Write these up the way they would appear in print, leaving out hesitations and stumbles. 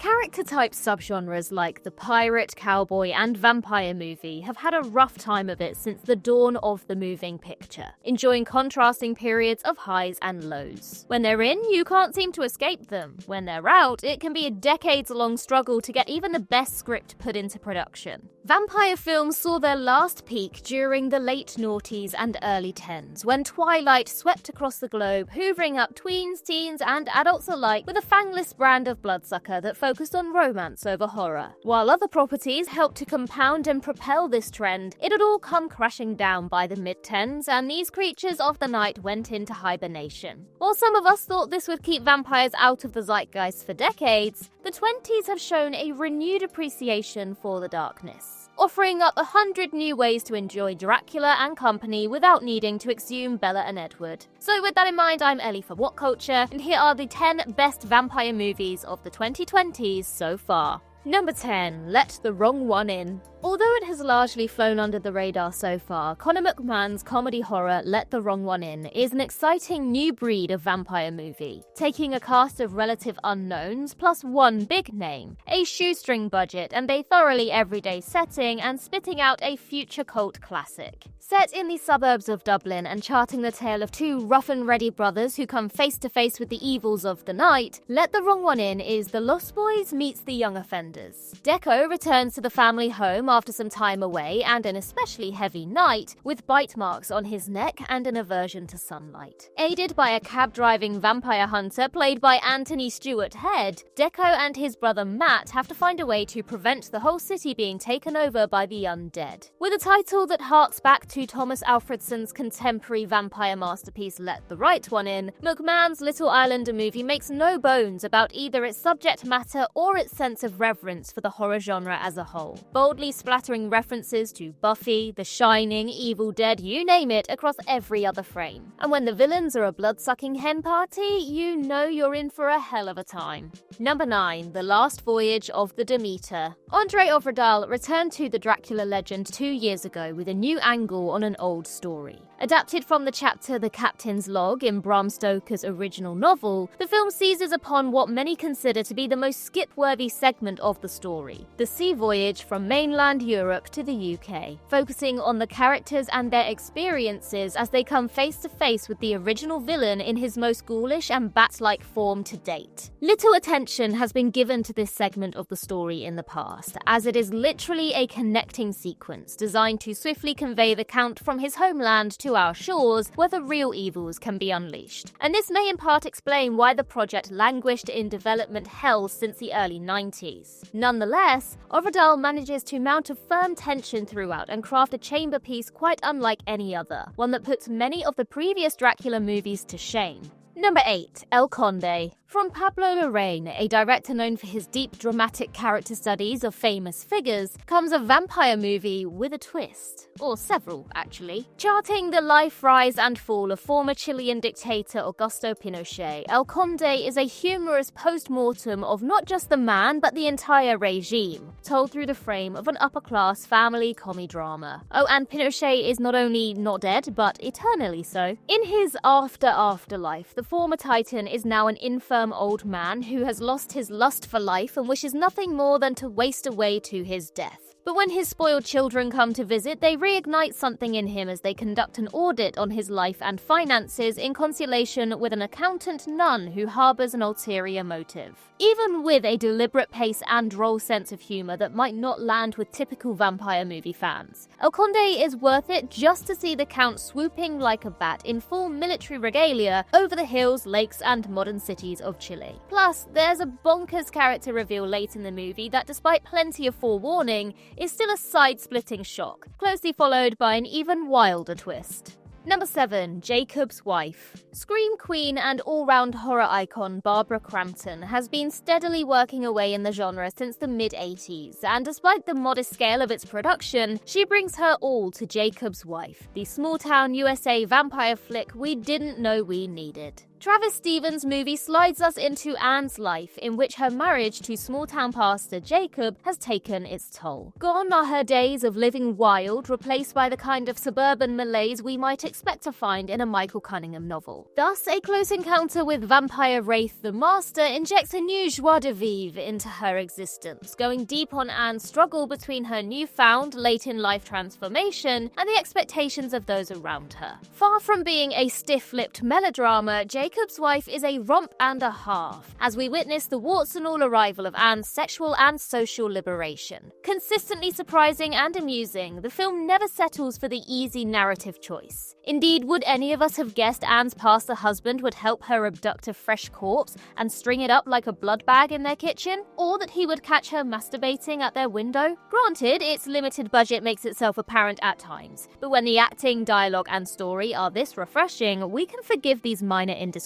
Character type subgenres like the pirate, cowboy, and vampire movie have had a rough time of it since the dawn of the moving picture, enjoying contrasting periods of highs and lows. When they're in, you can't seem to escape them. When they're out, it can be a decades-long struggle to get even the best script put into production. Vampire films saw their last peak during the late noughties and early tens, when Twilight swept across the globe, hoovering up tweens, teens, and adults alike with a fangless brand of bloodsucker that focused on romance over horror. While other properties helped to compound and propel this trend, it had all come crashing down by the mid-tens, and these creatures of the night went into hibernation. While some of us thought this would keep vampires out of the zeitgeist for decades, the 20s have shown a renewed appreciation for the darkness, offering up 100 new ways to enjoy Dracula and company without needing to exhume Bella and Edward. So with that in mind, I'm Ellie for What Culture, and here are the 10 best vampire movies of the 2020s so far. Number 10. Let the Wrong One In. Although it has largely flown under the radar so far, Conor McMahon's comedy horror Let the Wrong One In is an exciting new breed of vampire movie, taking a cast of relative unknowns plus one big name, a shoestring budget, and a thoroughly everyday setting, and spitting out a future cult classic. Set in the suburbs of Dublin and charting the tale of two rough-and-ready brothers who come face-to-face with the evils of the night, Let the Wrong One In is the Lost Boys meets the Young Offenders. Deco returns to the family home after some time away and an especially heavy night, with bite marks on his neck and an aversion to sunlight. Aided by a cab-driving vampire hunter played by Anthony Stewart Head, Deco and his brother Matt have to find a way to prevent the whole city being taken over by the undead. With a title that harks back to Thomas Alfredson's contemporary vampire masterpiece Let the Right One In, McMahon's Little Islander movie makes no bones about either its subject matter or its sense of reverence for the horror genre as a whole, boldly splattering references to Buffy, The Shining, Evil Dead, you name it, across every other frame. And when the villains are a blood-sucking hen party, you know you're in for a hell of a time. Number 9. The Last Voyage of the Demeter. Andre Overdahl returned to the Dracula legend 2 years ago with a new angle on an old story. Adapted from the chapter The Captain's Log in Bram Stoker's original novel, the film seizes upon what many consider to be the most skip-worthy segment of the story, the sea voyage from mainland Europe to the UK, focusing on the characters and their experiences as they come face-to-face with the original villain in his most ghoulish and bat-like form to date. Little attention has been given to this segment of the story in the past, as it is literally a connecting sequence designed to swiftly convey the Count from his homeland to our shores, where the real evils can be unleashed. And this may in part explain why the project languished in development hell since the early 90s. Nonetheless, Overdahl manages to mount a firm tension throughout and craft a chamber piece quite unlike any other, one that puts many of the previous Dracula movies to shame. Number 8. El Conde. From Pablo Larraín, a director known for his deep dramatic character studies of famous figures, comes a vampire movie with a twist. Or several, actually. Charting the life, rise and fall of former Chilean dictator Augusto Pinochet, El Conde is a humorous post-mortem of not just the man, but the entire regime, told through the frame of an upper-class family comedy drama. Oh, and Pinochet is not only not dead, but eternally so. In his afterlife, the former titan is now an infirm old man who has lost his lust for life and wishes nothing more than to waste away to his death. But when his spoiled children come to visit, they reignite something in him as they conduct an audit on his life and finances in consultation with an accountant nun who harbours an ulterior motive. Even with a deliberate pace and droll sense of humour that might not land with typical vampire movie fans, El Conde is worth it just to see the Count swooping like a bat in full military regalia over the hills, lakes and modern cities of Chile. Plus, there's a bonkers character reveal late in the movie that, despite plenty of forewarning, is still a side-splitting shock, closely followed by an even wilder twist. Number 7. Jacob's Wife. Scream queen and all-round horror icon Barbara Crampton has been steadily working away in the genre since the mid-80s, and despite the modest scale of its production, she brings her all to Jacob's Wife, the small-town USA vampire flick we didn't know we needed. Travis Stevens' movie slides us into Anne's life, in which her marriage to small-town pastor Jacob has taken its toll. Gone are her days of living wild, replaced by the kind of suburban malaise we might expect to find in a Michael Cunningham novel. Thus, a close encounter with vampire Wraith the Master injects a new joie de vivre into her existence, going deep on Anne's struggle between her newfound late-in-life transformation and the expectations of those around her. Far from being a stiff-lipped melodrama, Jacob's Wife is a romp and a half, as we witness the warts-and-all arrival of Anne's sexual and social liberation. Consistently surprising and amusing, the film never settles for the easy narrative choice. Indeed, would any of us have guessed Anne's pastor husband would help her abduct a fresh corpse and string it up like a blood bag in their kitchen? Or that he would catch her masturbating at their window? Granted, its limited budget makes itself apparent at times, but when the acting, dialogue, and story are this refreshing, we can forgive these minor indiscretions.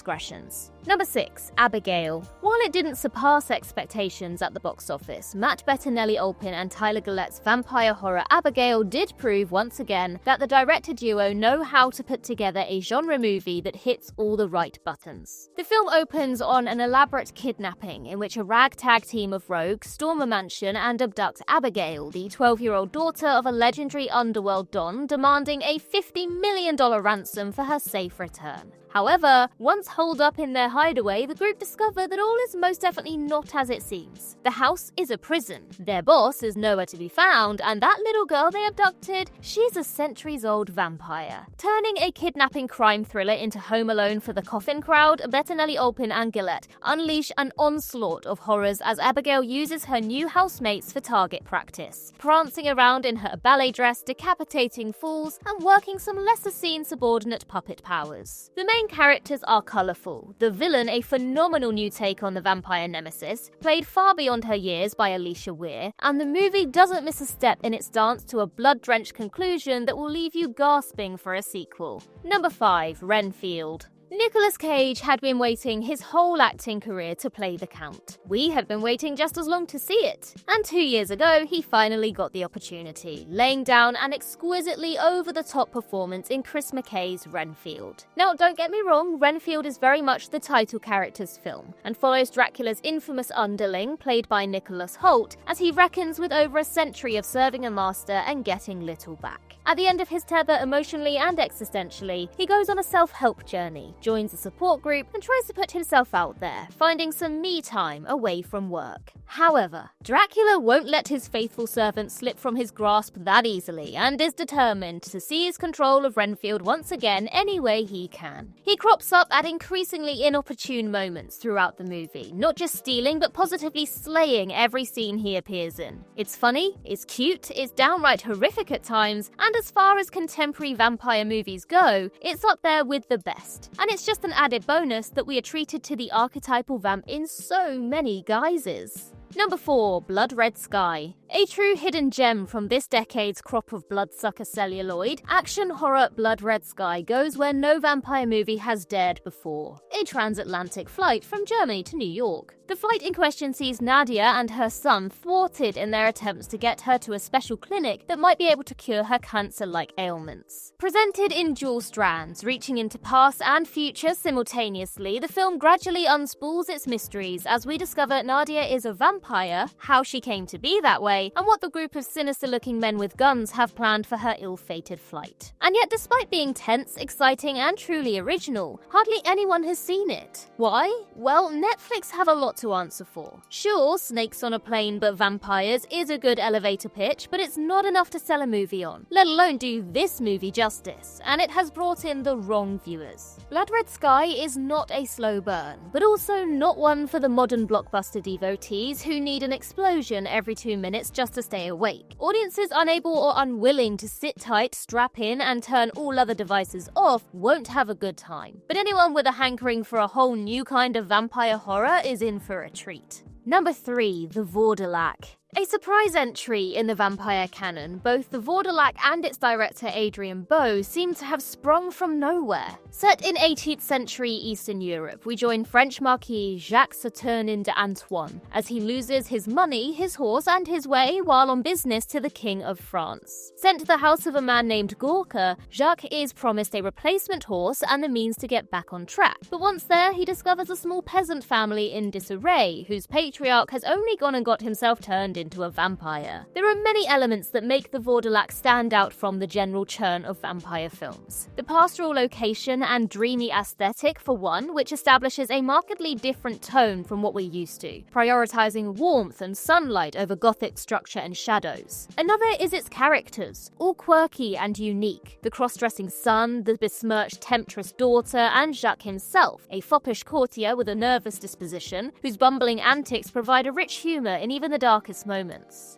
Number 6. Abigail. While it didn't surpass expectations at the box office, Matt Bettinelli-Olpin and Tyler Gillette's vampire horror Abigail did prove once again that the director duo know how to put together a genre movie that hits all the right buttons. The film opens on an elaborate kidnapping in which a ragtag team of rogues storm a mansion and abduct Abigail, the 12-year-old daughter of a legendary underworld don, demanding a $50 million ransom for her safe return. However, once holed up in their hideaway, the group discover that all is most definitely not as it seems. The house is a prison, their boss is nowhere to be found, and that little girl they abducted, she's a centuries-old vampire. Turning a kidnapping crime thriller into Home Alone for the coffin crowd, Bettinelli-Olpin and Gillette unleash an onslaught of horrors as Abigail uses her new housemates for target practice, prancing around in her ballet dress, decapitating fools, and working some lesser-seen subordinate puppet powers. The main characters are colourful, the villain a phenomenal new take on the vampire nemesis, played far beyond her years by Alicia Weir, and the movie doesn't miss a step in its dance to a blood-drenched conclusion that will leave you gasping for a sequel. Number 5. Renfield. Nicolas Cage had been waiting his whole acting career to play the Count. We had been waiting just as long to see it. And 2 years ago, he finally got the opportunity, laying down an exquisitely over-the-top performance in Chris McKay's Renfield. Now, don't get me wrong, Renfield is very much the title character's film, and follows Dracula's infamous underling, played by Nicholas Hoult, as he reckons with over a century of serving a master and getting little back. At the end of his tether emotionally and existentially, he goes on a self-help journey, joins a support group, and tries to put himself out there, finding some me time away from work. However, Dracula won't let his faithful servant slip from his grasp that easily, and is determined to seize control of Renfield once again any way he can. He crops up at increasingly inopportune moments throughout the movie, not just stealing but positively slaying every scene he appears in. It's funny, it's cute, it's downright horrific at times, and as far as contemporary vampire movies go, it's up there with the best. And it's just an added bonus that we are treated to the archetypal vamp in so many guises. Number 4. Blood Red Sky. A true hidden gem from this decade's crop of bloodsucker celluloid, action horror Blood Red Sky goes where no vampire movie has dared before. A transatlantic flight from Germany to New York. The flight in question sees Nadia and her son thwarted in their attempts to get her to a special clinic that might be able to cure her cancer-like ailments. Presented in dual strands, reaching into past and future simultaneously, the film gradually unspools its mysteries as we discover Nadia is a vampire, how she came to be that way, and what the group of sinister-looking men with guns have planned for her ill-fated flight. And yet, despite being tense, exciting, and truly original, hardly anyone has seen it. Why? Well, Netflix have a lot to answer for. Sure, snakes on a plane but vampires is a good elevator pitch, but it's not enough to sell a movie on, let alone do this movie justice, and it has brought in the wrong viewers. Blood Red Sky is not a slow burn, but also not one for the modern blockbuster devotees who need an explosion every 2 minutes just to stay awake. Audiences unable or unwilling to sit tight, strap in, and turn all other devices off won't have a good time. But anyone with a hankering for a whole new kind of vampire horror is in for a treat. Number 3. The Vourdalak. A surprise entry in the vampire canon, both the Vourdalak and its director Adrian Bowe seem to have sprung from nowhere. Set in 18th century Eastern Europe, we join French Marquis Jacques Saturnin d'Antoine as he loses his money, his horse, and his way while on business to the King of France. Sent to the house of a man named Gorka, Jacques is promised a replacement horse and the means to get back on track. But once there, he discovers a small peasant family in disarray, whose patriarch has only gone and got himself turned into a vampire. There are many elements that make the Vourdalak stand out from the general churn of vampire films. The pastoral location and dreamy aesthetic, for one, which establishes a markedly different tone from what we're used to, prioritizing warmth and sunlight over gothic structure and shadows. Another is its characters, all quirky and unique. The cross-dressing son, the besmirched temptress daughter, and Jacques himself, a foppish courtier with a nervous disposition, whose bumbling antics provide a rich humor in even the darkest moments.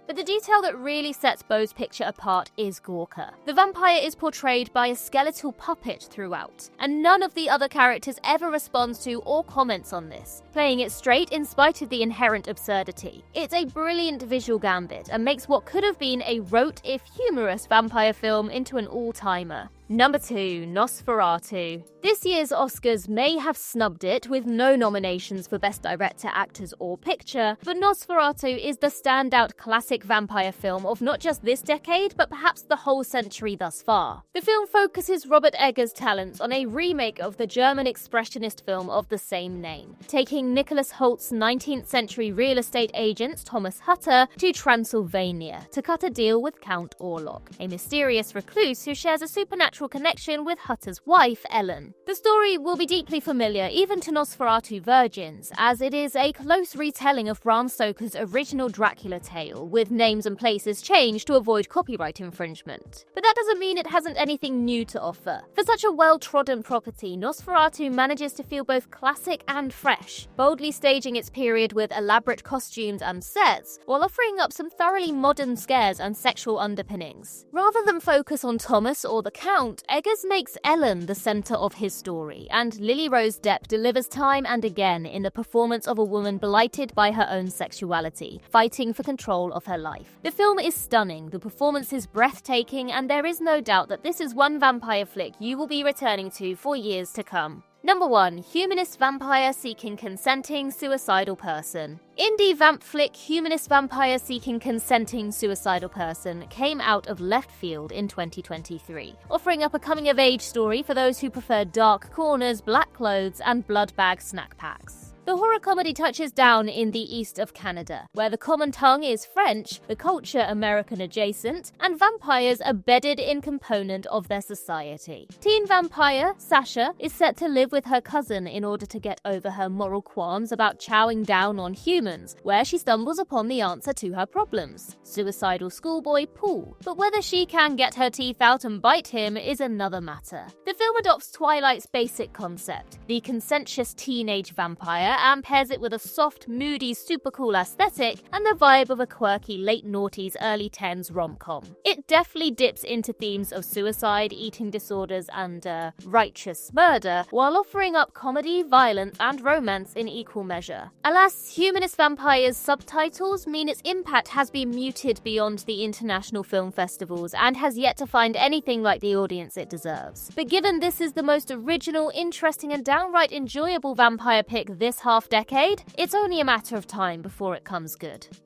But the detail that really sets Bowe's picture apart is Gorka. The vampire is portrayed by a skeletal puppet throughout, and none of the other characters ever responds to or comments on this, playing it straight in spite of the inherent absurdity. It's a brilliant visual gambit and makes what could have been a rote, if humorous, vampire film into an all-timer. Number 2, Nosferatu. This year's Oscars may have snubbed it with no nominations for Best Director, Actors or Picture, but Nosferatu is the standout classic vampire film of not just this decade, but perhaps the whole century thus far. The film focuses Robert Eggers' talents on a remake of the German expressionist film of the same name, taking Nicholas Holt's 19th century real estate agent Thomas Hutter to Transylvania to cut a deal with Count Orlok, a mysterious recluse who shares a supernatural connection with Hutter's wife, Ellen. The story will be deeply familiar even to Nosferatu virgins, as it is a close retelling of Bram Stoker's original Dracula tale, with names and places changed to avoid copyright infringement. But that doesn't mean it hasn't anything new to offer. For such a well-trodden property, Nosferatu manages to feel both classic and fresh, boldly staging its period with elaborate costumes and sets, while offering up some thoroughly modern scares and sexual underpinnings. Rather than focus on Thomas or the Count, Eggers makes Ellen the center of his story, and Lily Rose Depp delivers time and again in the performance of a woman blighted by her own sexuality, fighting for control of her life. The film is stunning, the performance is breathtaking, and there is no doubt that this is one vampire flick you will be returning to for years to come. Number 1, Humanist Vampire Seeking Consenting Suicidal Person. Indie vamp flick Humanist Vampire Seeking Consenting Suicidal Person came out of left field in 2023, offering up a coming-of-age story for those who prefer dark corners, black clothes, and blood bag snack packs. The horror comedy touches down in the east of Canada, where the common tongue is French, the culture American adjacent, and vampires are bedded in component of their society. Teen vampire, Sasha, is set to live with her cousin in order to get over her moral qualms about chowing down on humans, where she stumbles upon the answer to her problems: suicidal schoolboy Paul. But whether she can get her teeth out and bite him is another matter. The film adopts Twilight's basic concept, the conscientious teenage vampire, and pairs it with a soft, moody, super cool aesthetic and the vibe of a quirky late noughties, early 10s rom-com. It definitely dips into themes of suicide, eating disorders, and righteous murder, while offering up comedy, violence, and romance in equal measure. Alas, Humanist Vampire's subtitles mean its impact has been muted beyond the international film festivals and has yet to find anything like the audience it deserves. But given this is the most original, interesting, and downright enjoyable vampire pick this half-decade, it's only a matter of time before it comes good.